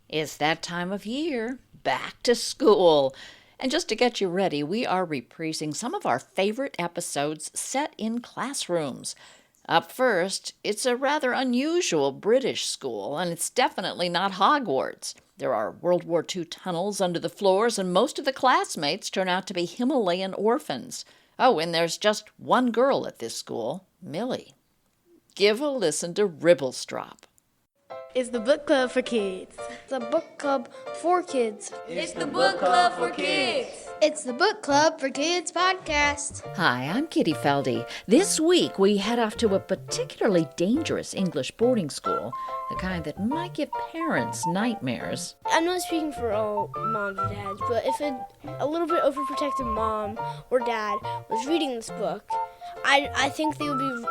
It's that time of year. Back to school. And just to get you ready, we are reprising some of our favorite episodes set in classrooms. Up first, it's a rather unusual British school, and it's definitely not Hogwarts. There are World War II tunnels under the floors, and most of the classmates turn out to be Himalayan orphans. Oh, and there's just one girl at this school, Millie. Give a listen to Ribblestrop. It's the book club for kids. It's a book club for kids. It's the book club for kids. It's the book club for kids podcast. Hi, I'm Kitty Felde. This week we head off to a particularly dangerous English boarding school, the kind that might give parents nightmares. I'm not speaking for all moms and dads, but if a little bit overprotective mom or dad was reading this book, I think they would be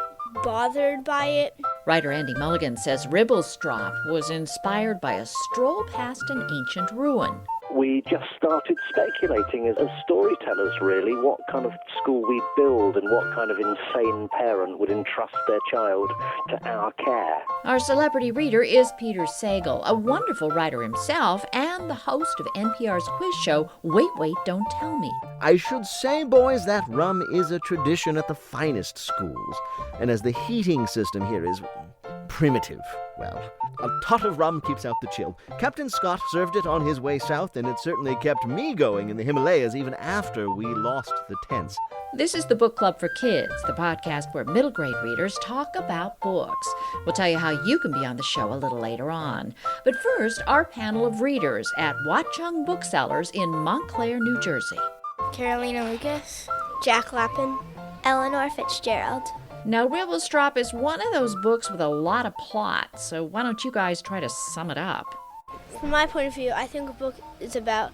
bothered by it. Writer Andy Mulligan says Ribblestrop was inspired by a stroll past an ancient ruin. We just started speculating as storytellers, really, what kind of school we'd build and what kind of insane parent would entrust their child to our care. Our celebrity reader is Peter Sagal, a wonderful writer himself and the host of NPR's quiz show, Wait, Wait, Don't Tell Me. I should say, boys, that rum is a tradition at the finest schools. And as the heating system here is primitive, well, a tot of rum keeps out the chill. Captain Scott served it on his way south, and it certainly kept me going in the Himalayas even after we lost the tents. This is the Book Club for Kids, the podcast where middle grade readers talk about books. We'll tell you how you can be on the show a little later on. But first, our panel of readers at Watchung Booksellers in Montclair, New Jersey. Carolina Lucas, Jack Lappin, Eleanor Fitzgerald. Now, Ribblestrop is one of those books with a lot of plot, so why don't you guys try to sum it up? From my point of view, I think a book is about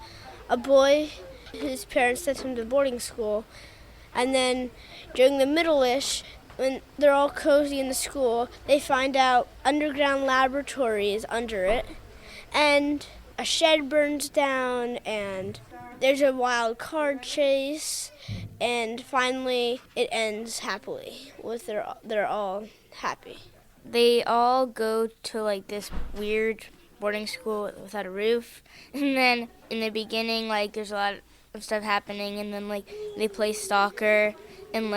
a boy whose parents sent him to boarding school, and then during the middle-ish, when they're all cozy in the school, they find out underground laboratories under it, and a shed burns down, and there's a wild car chase, and finally it ends happily with they're all happy. They all go to like this weird boarding school without a roof, and then in the beginning there's a lot of stuff happening, and then they play soccer, and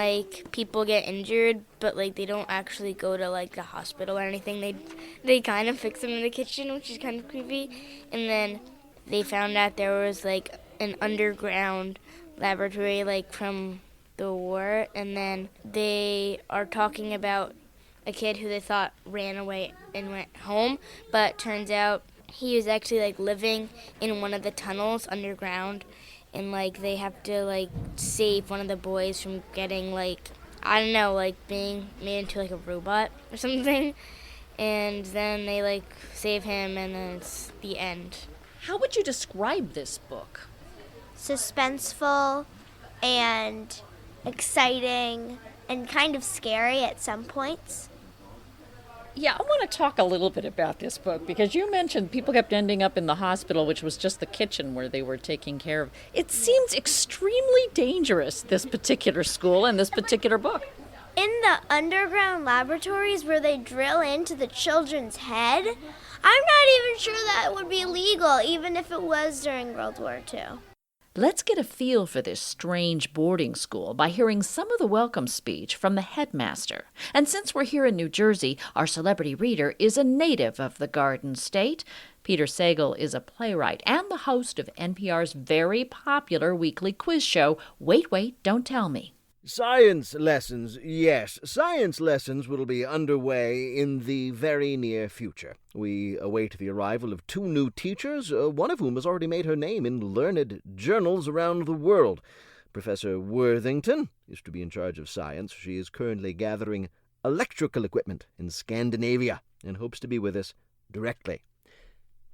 people get injured, but they don't actually go to the hospital or anything. They kind of fix them in the kitchen, which is kind of creepy. And then they found out there was an underground laboratory from the war, and then they are talking about a kid who they thought ran away and went home, but turns out he was actually living in one of the tunnels underground, and they have to save one of the boys from getting being made into a robot or something, and then they save him, and then it's the end. How would you describe this book? Suspenseful and exciting and kind of scary at some points. Yeah, I want to talk a little bit about this book because you mentioned people kept ending up in the hospital, which was just the kitchen where they were taking care of. It seems extremely dangerous, this particular school and this particular book. In the underground laboratories where they drill into the children's head, I'm not even sure that would be legal, even if it was during World War II. Let's get a feel for this strange boarding school by hearing some of the welcome speech from the headmaster. And since we're here in New Jersey, our celebrity reader is a native of the Garden State. Peter Sagal is a playwright and the host of NPR's very popular weekly quiz show, Wait, Wait, Don't Tell Me. Science lessons, yes. Science lessons will be underway in the very near future. We await the arrival of 2 new teachers, one of whom has already made her name in learned journals around the world. Professor Worthington is to be in charge of science. She is currently gathering electrical equipment in Scandinavia and hopes to be with us directly.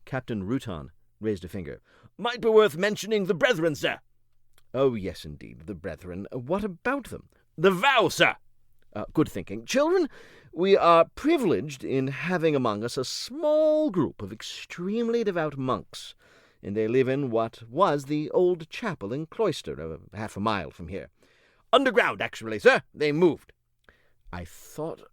Captain Rutan raised a finger. Might be worth mentioning the brethren, sir. Oh, yes, indeed, the brethren. What about them? The vow, sir! Good thinking. Children, we are privileged in having among us a small group of extremely devout monks, and they live in what was the old chapel and cloister, half a mile from here. Underground, actually, sir. They moved. I thought...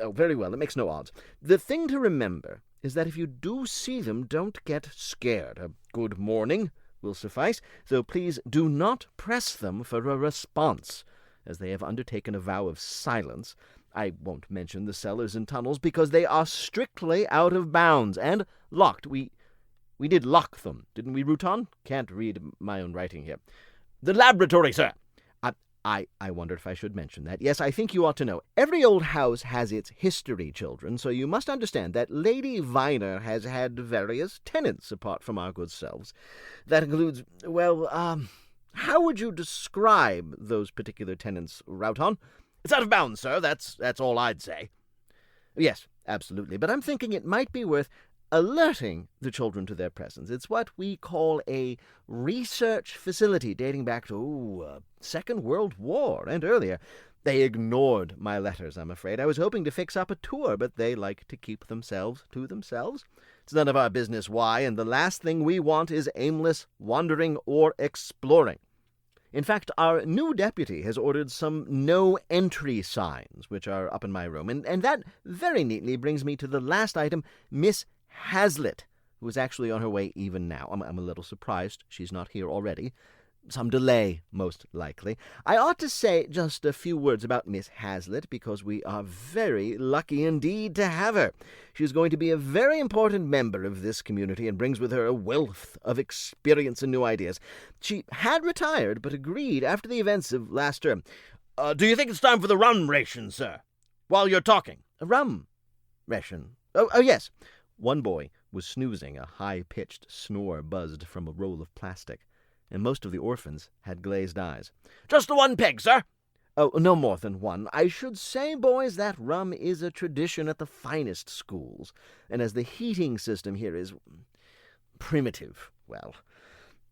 Oh, very well, it makes no odds. The thing to remember is that if you do see them, don't get scared. A good morning will suffice, so please do not press them for a response, as they have undertaken a vow of silence. I won't mention the cellars and tunnels because they are strictly out of bounds and locked. We did lock them, didn't we, Routon? Can't read my own writing here. The laboratory, sir. I wondered if I should mention that. Yes, I think you ought to know. Every old house has its history, children, so you must understand that Lady Viner has had various tenants apart from our good selves. That includes, how would you describe those particular tenants, Routon? It's out of bounds, sir. That's all I'd say. Yes, absolutely, but I'm thinking it might be worth alerting the children to their presence. It's what we call a research facility dating back to, Second World War and earlier. They ignored my letters, I'm afraid. I was hoping to fix up a tour, but they like to keep themselves to themselves. It's none of our business why, and the last thing we want is aimless wandering or exploring. In fact, our new deputy has ordered some no-entry signs, which are up in my room, and that very neatly brings me to the last item, Miss Hazlitt, who is actually on her way even now. I'm a little surprised she's not here already. Some delay, most likely. I ought to say just a few words about Miss Hazlitt, because we are very lucky indeed to have her. She's going to be a very important member of this community and brings with her a wealth of experience and new ideas. She had retired, but agreed after the events of last term. Do you think it's time for the rum ration, sir? While you're talking. A rum ration? Oh, yes. One boy was snoozing. A high-pitched snore buzzed from a roll of plastic, and most of the orphans had glazed eyes. Just the one peg, sir. Oh, no more than one. I should say, boys, that rum is a tradition at the finest schools, and as the heating system here is primitive, well,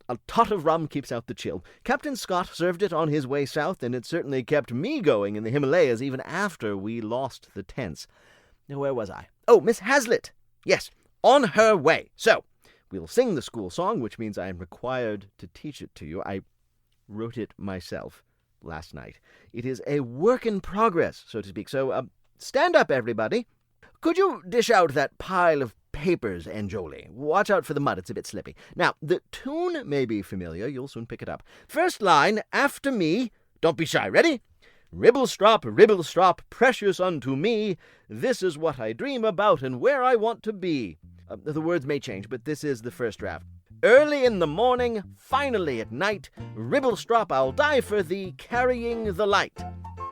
a tot of rum keeps out the chill. Captain Scott served it on his way south, and it certainly kept me going in the Himalayas even after we lost the tents. Now, where was I? Oh, Miss Hazlitt. Yes, on her way. So, we'll sing the school song, which means I am required to teach it to you. I wrote it myself last night. It is a work in progress, so to speak. So, stand up, everybody. Could you dish out that pile of papers, Anjoli? Watch out for the mud. It's a bit slippy. Now, the tune may be familiar. You'll soon pick it up. First line, after me. Don't be shy. Ready? Ribblestrop, Ribblestrop, precious unto me, this is what I dream about and where I want to be. The words may change, but this is the first draft. Early in the morning, finally at night, Ribblestrop, I'll die for thee, carrying the light.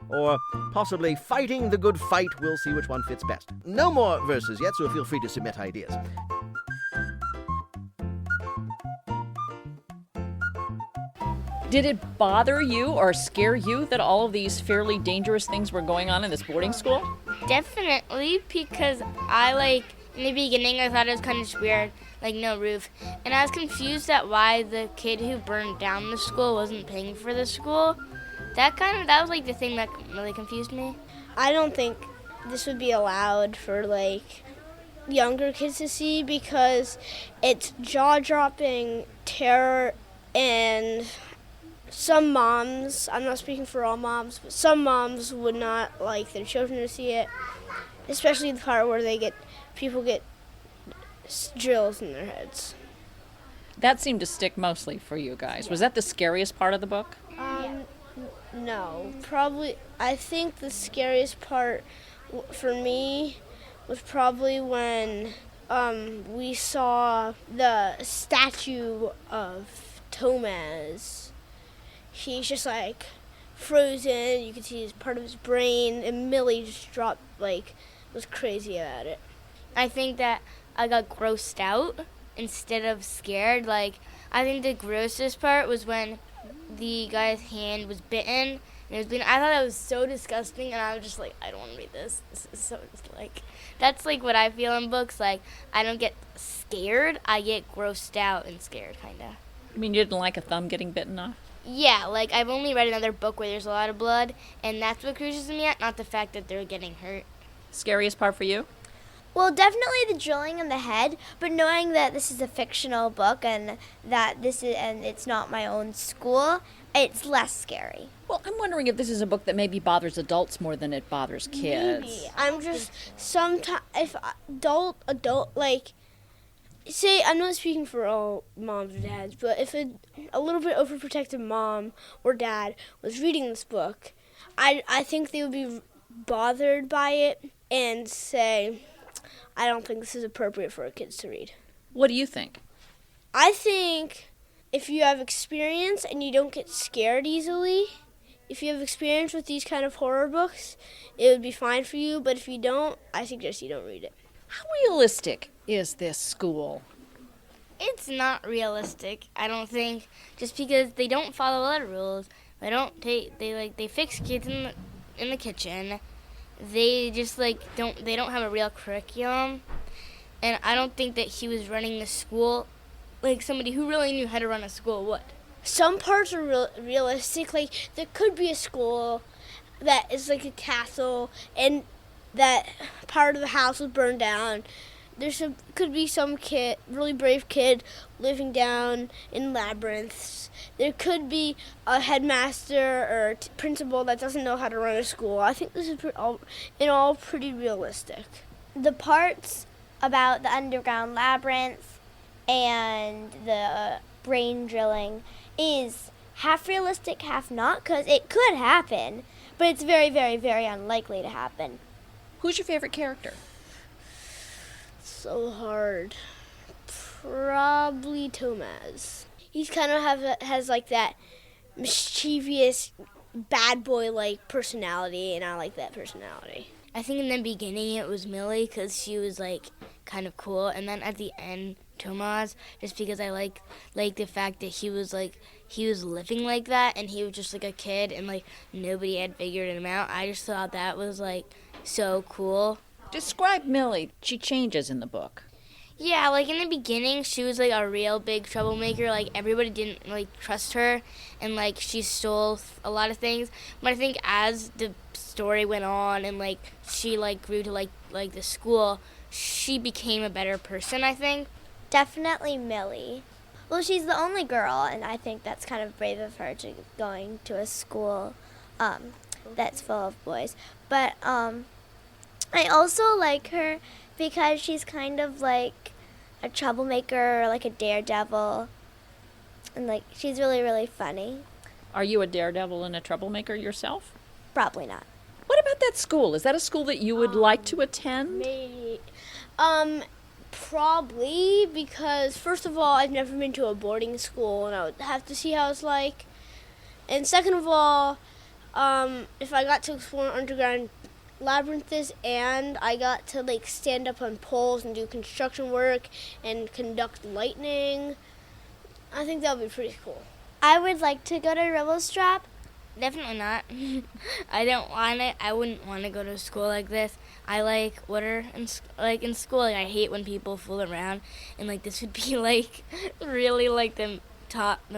Or possibly fighting the good fight, we'll see which one fits best. No more verses yet, so feel free to submit ideas. Did it bother you or scare you that all of these fairly dangerous things were going on in this boarding school? Definitely, because in the beginning I thought it was kind of weird, no roof. And I was confused at why the kid who burned down the school wasn't paying for the school. That was the thing that really confused me. I don't think this would be allowed for younger kids to see because it's jaw-dropping terror, and some moms, I'm not speaking for all moms, but some moms would not like their children to see it, especially the part where people get drills in their heads. That seemed to stick mostly for you guys. Was that the scariest part of the book? No, probably. I think the scariest part for me was probably when we saw the statue of Thomas. He's just frozen. You can see his part of his brain, and Millie just dropped was crazy about it. I think that I got grossed out instead of scared. I think the grossest part was when the guy's hand was bitten and it was bleeding. I thought that was so disgusting, and I was just I don't want to read this. This is so that's what I feel in books. I don't get scared, I get grossed out and scared, kinda. You mean you didn't like a thumb getting bitten off? Yeah, I've only read another book where there's a lot of blood, and that's what cruises me out, not the fact that they're getting hurt. Scariest part for you? Well, definitely the drilling in the head, but knowing that this is a fictional book and that it's not my own school, it's less scary. Well, I'm wondering if this is a book that maybe bothers adults more than it bothers kids. Maybe. I'm just, sometimes, if adult, like, say, I'm not speaking for all moms or dads, but if a little bit overprotective mom or dad was reading this book, I think they would be bothered by it and say, I don't think this is appropriate for kids to read. What do you think? I think if you have experience and you don't get scared easily, if you have experience with these kind of horror books, it would be fine for you. But if you don't, I suggest you don't read it. How realistic is this school? It's not realistic, I don't think, just because they don't follow a lot of rules. They fix kids in the kitchen. They just they don't have a real curriculum. And I don't think that he was running the school like somebody who really knew how to run a school would. Some parts are realistic. Like, there could be a school that is like a castle and that part of the house was burned down. Could be some really brave kid living down in labyrinths. There could be a headmaster or principal that doesn't know how to run a school. I think this is all pretty realistic. The parts about the underground labyrinth and the brain drilling is half realistic, half not, because it could happen, but it's very, very, very unlikely to happen. Who's your favorite character? So hard. Probably Tomaz. He's kind of has like that mischievous, bad boy-like personality, and I like that personality. I think in the beginning it was Millie because she was kind of cool, and then at the end Tomaz, just because I like the fact that he was living like that, and he was just like a kid, and nobody had figured him out. I just thought that was so cool. Describe Millie. She changes in the book. Yeah, in the beginning, she was a real big troublemaker. Everybody didn't trust her, and she stole a lot of things. But I think as the story went on, and she grew to the school, she became a better person, I think. Definitely Millie. Well, she's the only girl, and I think that's kind of brave of her to going to a school that's full of boys. But I also like her because she's kind of like a troublemaker, like a daredevil, and she's really, really funny. Are you a daredevil and a troublemaker yourself? Probably not. What about that school? Is that a school that you would like to attend? Maybe. Probably, because first of all, I've never been to a boarding school, and I would have to see how it's like. And second of all, if I got to explore underground labyrinths and I got to stand up on poles and do construction work and conduct lightning, I think that would be pretty cool. I would like to go to Ribblestrop. Definitely not. I don't want it. I wouldn't want to go to a school like this. I like order in school. I hate when people fool around, and this would be really the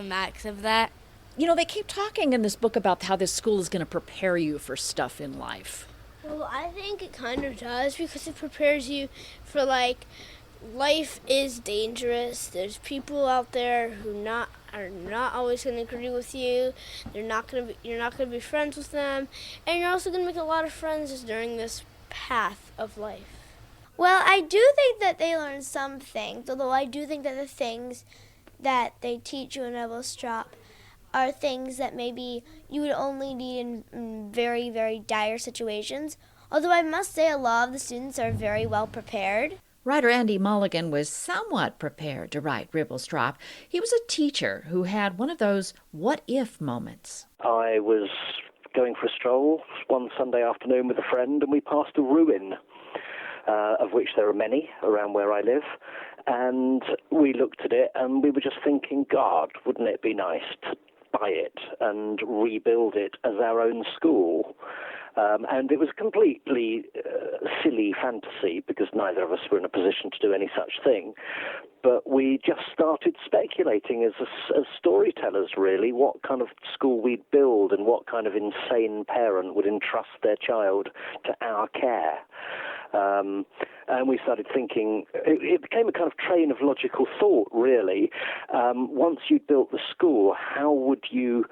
max of that. You know, they keep talking in this book about how this school is going to prepare you for stuff in life. Well, I think it kind of does, because it prepares you for life is dangerous. There's people out there who are not always going to agree with you. You're not going to be friends with them, and you're also going to make a lot of friends during this path of life. Well, I do think that they learn some things, although I do think that the things that they teach you in Ribblestrop are things that maybe you would only need in very, very dire situations. Although I must say a lot of the students are very well prepared. Writer Andy Mulligan was somewhat prepared to write Ribblestrop. He was a teacher who had one of those what-if moments. I was going for a stroll one Sunday afternoon with a friend, and we passed a ruin, of which there are many around where I live. And we looked at it, and we were just thinking, God, wouldn't it be nice to buy it and rebuild it as our own school? And it was a completely silly fantasy, because neither of us were in a position to do any such thing. But we just started speculating as storytellers, really, what kind of school we'd build and what kind of insane parent would entrust their child to our care. And we started thinking, it became a kind of train of logical thought, really. Once you'd built the school, how would you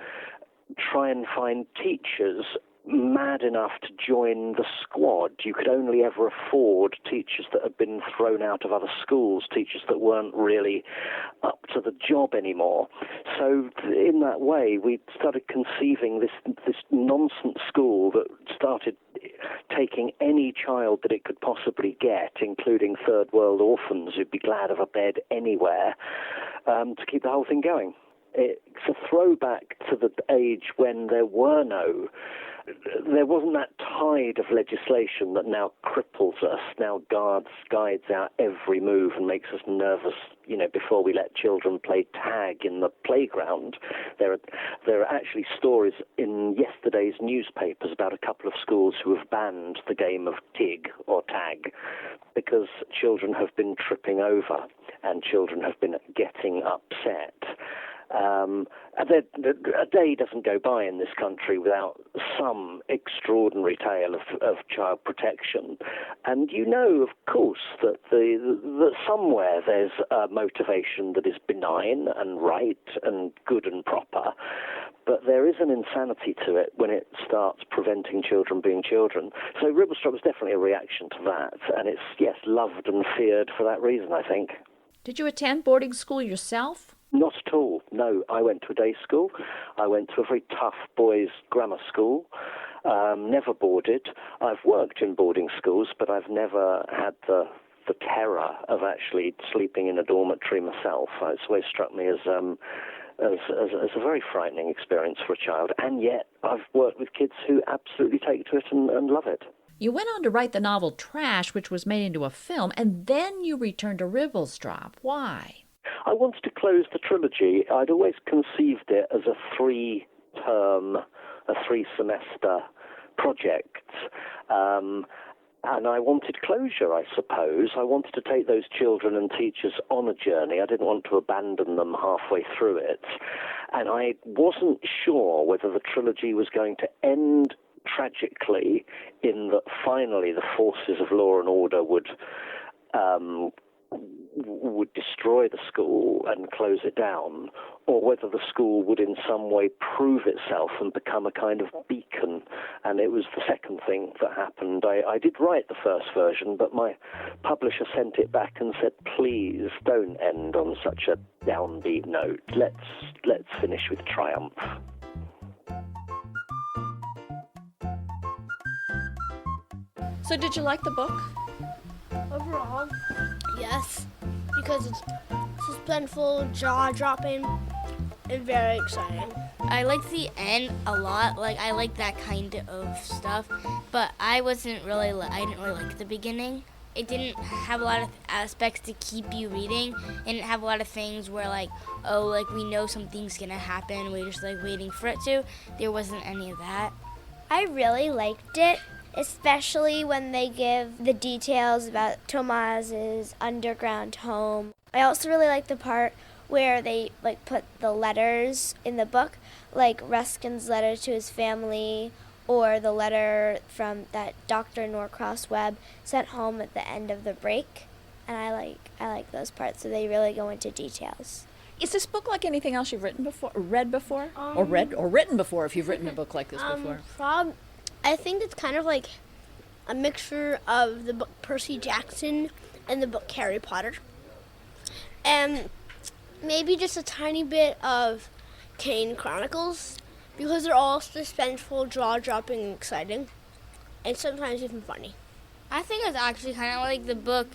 try and find teachers mad enough to join the squad. You could only ever afford teachers that had been thrown out of other schools, teachers that weren't really up to the job anymore. So in that way, we started conceiving this nonsense school that started taking any child that it could possibly get, including third world orphans who'd be glad of a bed anywhere, to keep the whole thing going. It's a throwback to the age when there wasn't that tide of legislation that now cripples us, now guides our every move and makes us nervous, before we let children play tag in the playground. There are actually stories in yesterday's newspapers about a couple of schools who have banned the game of tig or tag because children have been tripping over and children have been getting upset. A day doesn't go by in this country without some extraordinary tale of child protection. And of course, that somewhere there's a motivation that is benign and right and good and proper. But there is an insanity to it when it starts preventing children being children. So Ribblestrop was definitely a reaction to that. And it's, yes, loved and feared for that reason, I think. Did you attend boarding school yourself? Not at all, no. I went to a day school. I went to a very tough boys' grammar school, never boarded. I've worked in boarding schools, but I've never had the terror of actually sleeping in a dormitory myself. It's always struck me as a very frightening experience for a child, and yet I've worked with kids who absolutely take to it and love it. You went on to write the novel Trash, which was made into a film, and then you returned to Ribblestrop. Why? I wanted to close the trilogy. I'd always conceived it as a three-semester project. And I wanted closure, I suppose. I wanted to take those children and teachers on a journey. I didn't want to abandon them halfway through it. And I wasn't sure whether the trilogy was going to end tragically in that finally the forces of law and order would destroy the school and close it down, or whether the school would in some way prove itself and become a kind of beacon. And it was the second thing that happened. I did write the first version, but my publisher sent it back and said, please don't end on such a downbeat note. Let's finish with triumph. So did you like the book? Overall, yes, because it's suspenseful, jaw-dropping, and very exciting. I like the end a lot. I like that kind of stuff, but I didn't really like the beginning. It didn't have a lot of aspects to keep you reading. It didn't have a lot of things where we know something's gonna happen. We're just waiting for it to. There wasn't any of that. I really liked it, especially when they give the details about Tomas's underground home. I also really like the part where they put the letters in the book, like Ruskin's letter to his family, or the letter from that Dr. Norcross Webb sent home at the end of the break. And I like those parts, so they really go into details. Is this book like anything else you've read before, or written before, if you've written a book like this before? I think it's kind of like a mixture of the book Percy Jackson and the book Harry Potter. And maybe just a tiny bit of Kane Chronicles, because they're all suspenseful, jaw-dropping, and exciting, and sometimes even funny. I think it's actually kind of like the book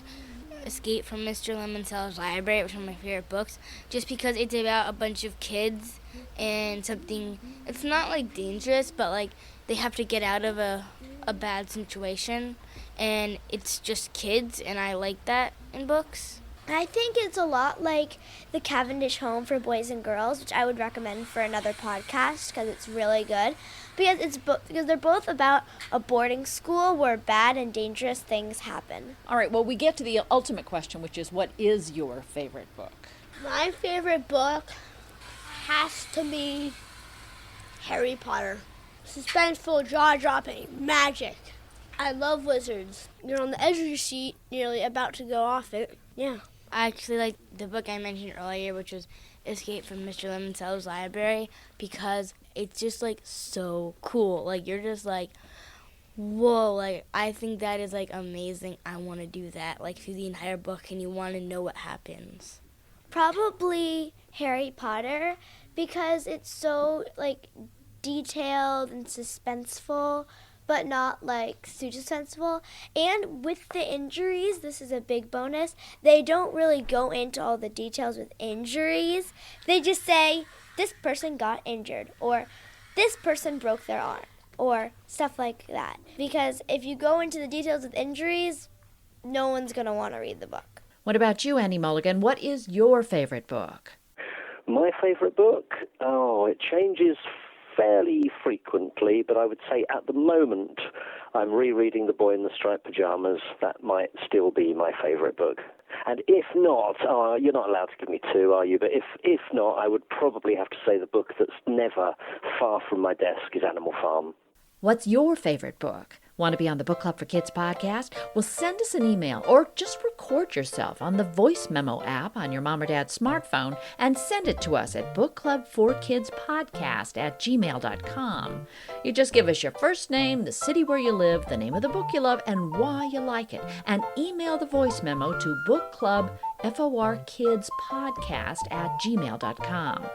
Escape from Mr. Lemoncello's Library, which is one of my favorite books, just because it's about a bunch of kids and something, it's not dangerous, but they have to get out of a bad situation, and it's just kids, and I like that in books. I think it's a lot like the Cavendish Home for Boys and Girls, which I would recommend for another podcast because it's really good. Because they're both about a boarding school where bad and dangerous things happen. All right, well, we get to the ultimate question, which is, what is your favorite book? My favorite book has to be Harry Potter. Suspenseful, jaw-dropping, magic. I love wizards. You're on the edge of your seat, nearly about to go off it. Yeah. I actually like the book I mentioned earlier, which was Escape from Mr. Lemoncello's Library, because it's just, like, so cool. Like, you're just like, whoa, like, I think that is, like, amazing. I want to do that, like, through the entire book, and you want to know what happens. Probably Harry Potter, because it's so, like, detailed and suspenseful, but not, like, too suspenseful. And with the injuries, this is a big bonus, they don't really go into all the details with injuries. They just say, this person got injured, or this person broke their arm, or stuff like that. Because if you go into the details with injuries, no one's going to want to read the book. What about you, Andy Mulligan? What is your favorite book? My favourite book? Oh, it changes fairly frequently, but I would say at the moment I'm rereading The Boy in the Striped Pajamas. That might still be my favourite book. And if not, you're not allowed to give me two, are you? But if not, I would probably have to say the book that's never far from my desk is Animal Farm. What's your favorite book? Want to be on the Book Club for Kids podcast? Well, send us an email or just record yourself on the voice memo app on your mom or dad's smartphone and send it to us at bookclub4kidspodcast@gmail.com. You just give us your first name, the city where you live, the name of the book you love, and why you like it, and email the voice memo to bookclub4kidspodcast@gmail.com.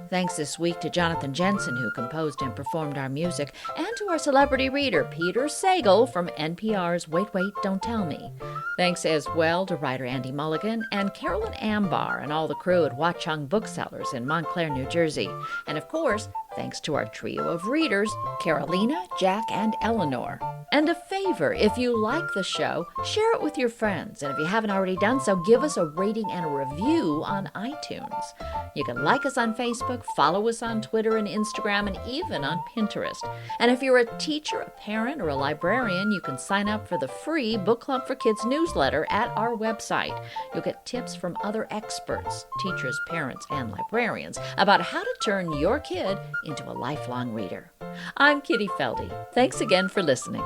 Thanks this week to Jonathan Jensen, who composed and performed our music, and to our celebrity reader, Peter Sagal from NPR's Wait, Wait, Don't Tell Me. Thanks as well to writer Andy Mulligan and Carolyn Ambar and all the crew at Watchung Booksellers in Montclair, New Jersey. And of course, thanks to our trio of readers, Carolina, Jack, and Eleanor. And a favor, if you like the show, share it with your friends. And if you haven't already done so, give us a rating and a review on iTunes. You can like us on Facebook, follow us on Twitter and Instagram, and even on Pinterest. And if you're a teacher, a parent, or a librarian, you can sign up for the free Book Club for Kids newsletter at our website. You'll get tips from other experts, teachers, parents, and librarians about how to turn your kid into a lifelong reader. I'm Kitty Felde. Thanks again for listening.